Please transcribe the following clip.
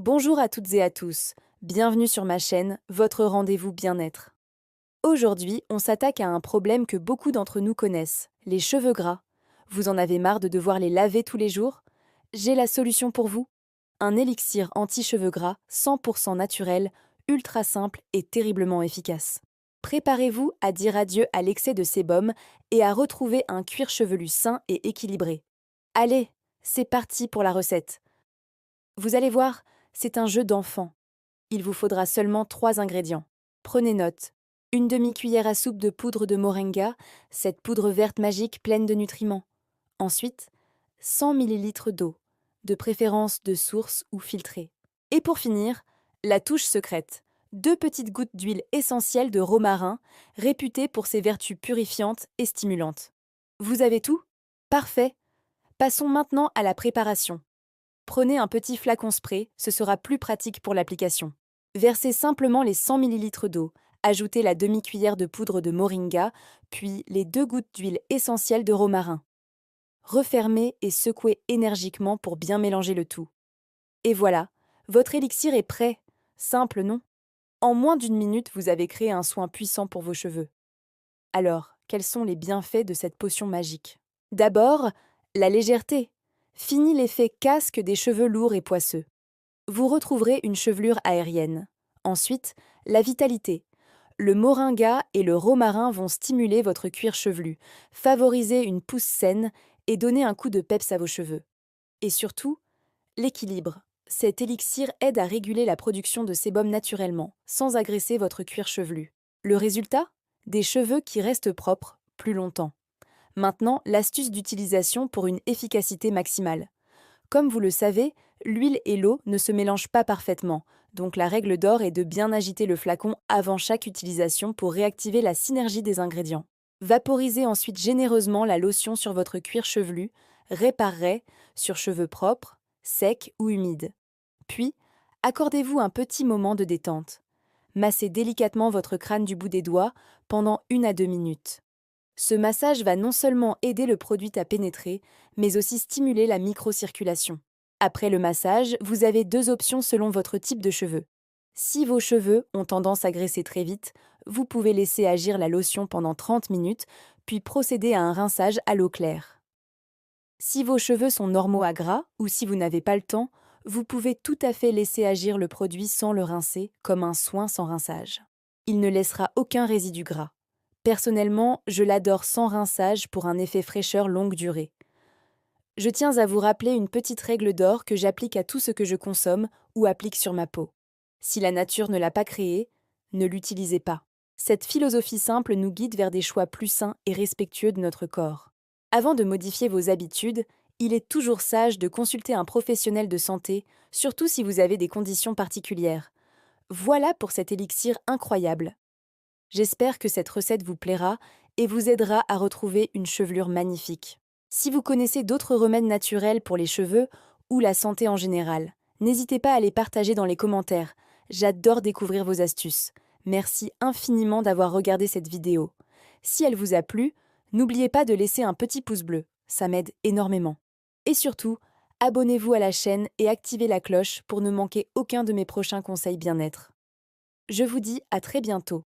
Bonjour à toutes et à tous, bienvenue sur ma chaîne, votre rendez-vous bien-être. Aujourd'hui, on s'attaque à un problème que beaucoup d'entre nous connaissent, les cheveux gras. Vous en avez marre de devoir les laver tous les jours? J'ai la solution pour vous. Un élixir anti-cheveux gras 100% naturel, ultra simple et terriblement efficace. Préparez-vous à dire adieu à l'excès de sébum et à retrouver un cuir chevelu sain et équilibré. Allez, c'est parti pour la recette. Vous allez voir, c'est un jeu d'enfant. Il vous faudra seulement 3 ingrédients. Prenez note. Une demi-cuillère à soupe de poudre de moringa, cette poudre verte magique pleine de nutriments. Ensuite, 100 ml d'eau, de préférence de source ou filtrée. Et pour finir, la touche secrète. 2 petites gouttes d'huile essentielle de romarin, réputée pour ses vertus purifiantes et stimulantes. Vous avez tout? Parfait. Passons maintenant à la préparation. Prenez un petit flacon spray, ce sera plus pratique pour l'application. Versez simplement les 100 ml d'eau, ajoutez la demi-cuillère de poudre de moringa, puis les 2 gouttes d'huile essentielle de romarin. Refermez et secouez énergiquement pour bien mélanger le tout. Et voilà, votre élixir est prêt. Simple, non? En moins d'une minute, vous avez créé un soin puissant pour vos cheveux. Alors, quels sont les bienfaits de cette potion magique? D'abord, la légèreté. Fini l'effet casque des cheveux lourds et poisseux. Vous retrouverez une chevelure aérienne. Ensuite, la vitalité. Le moringa et le romarin vont stimuler votre cuir chevelu, favoriser une pousse saine et donner un coup de peps à vos cheveux. Et surtout, l'équilibre. Cet élixir aide à réguler la production de sébum naturellement, sans agresser votre cuir chevelu. Le résultat? Des cheveux qui restent propres plus longtemps. Maintenant, l'astuce d'utilisation pour une efficacité maximale. Comme vous le savez, l'huile et l'eau ne se mélangent pas parfaitement, donc la règle d'or est de bien agiter le flacon avant chaque utilisation pour réactiver la synergie des ingrédients. Vaporisez ensuite généreusement la lotion sur votre cuir chevelu, réparerait sur cheveux propres, secs ou humides. Puis, accordez-vous un petit moment de détente. Massez délicatement votre crâne du bout des doigts pendant 1 à 2 minutes. Ce massage va non seulement aider le produit à pénétrer, mais aussi stimuler la microcirculation. Après le massage, vous avez 2 options selon votre type de cheveux. Si vos cheveux ont tendance à graisser très vite, vous pouvez laisser agir la lotion pendant 30 minutes, puis procéder à un rinçage à l'eau claire. Si vos cheveux sont normaux à gras, ou si vous n'avez pas le temps, vous pouvez tout à fait laisser agir le produit sans le rincer, comme un soin sans rinçage. Il ne laissera aucun résidu gras. Personnellement, je l'adore sans rinçage pour un effet fraîcheur longue durée. Je tiens à vous rappeler une petite règle d'or que j'applique à tout ce que je consomme ou applique sur ma peau. Si la nature ne l'a pas créé, ne l'utilisez pas. Cette philosophie simple nous guide vers des choix plus sains et respectueux de notre corps. Avant de modifier vos habitudes, il est toujours sage de consulter un professionnel de santé, surtout si vous avez des conditions particulières. Voilà pour cet élixir incroyable. J'espère que cette recette vous plaira et vous aidera à retrouver une chevelure magnifique. Si vous connaissez d'autres remèdes naturels pour les cheveux ou la santé en général, n'hésitez pas à les partager dans les commentaires. J'adore découvrir vos astuces. Merci infiniment d'avoir regardé cette vidéo. Si elle vous a plu, n'oubliez pas de laisser un petit pouce bleu, ça m'aide énormément. Et surtout, abonnez-vous à la chaîne et activez la cloche pour ne manquer aucun de mes prochains conseils bien-être. Je vous dis à très bientôt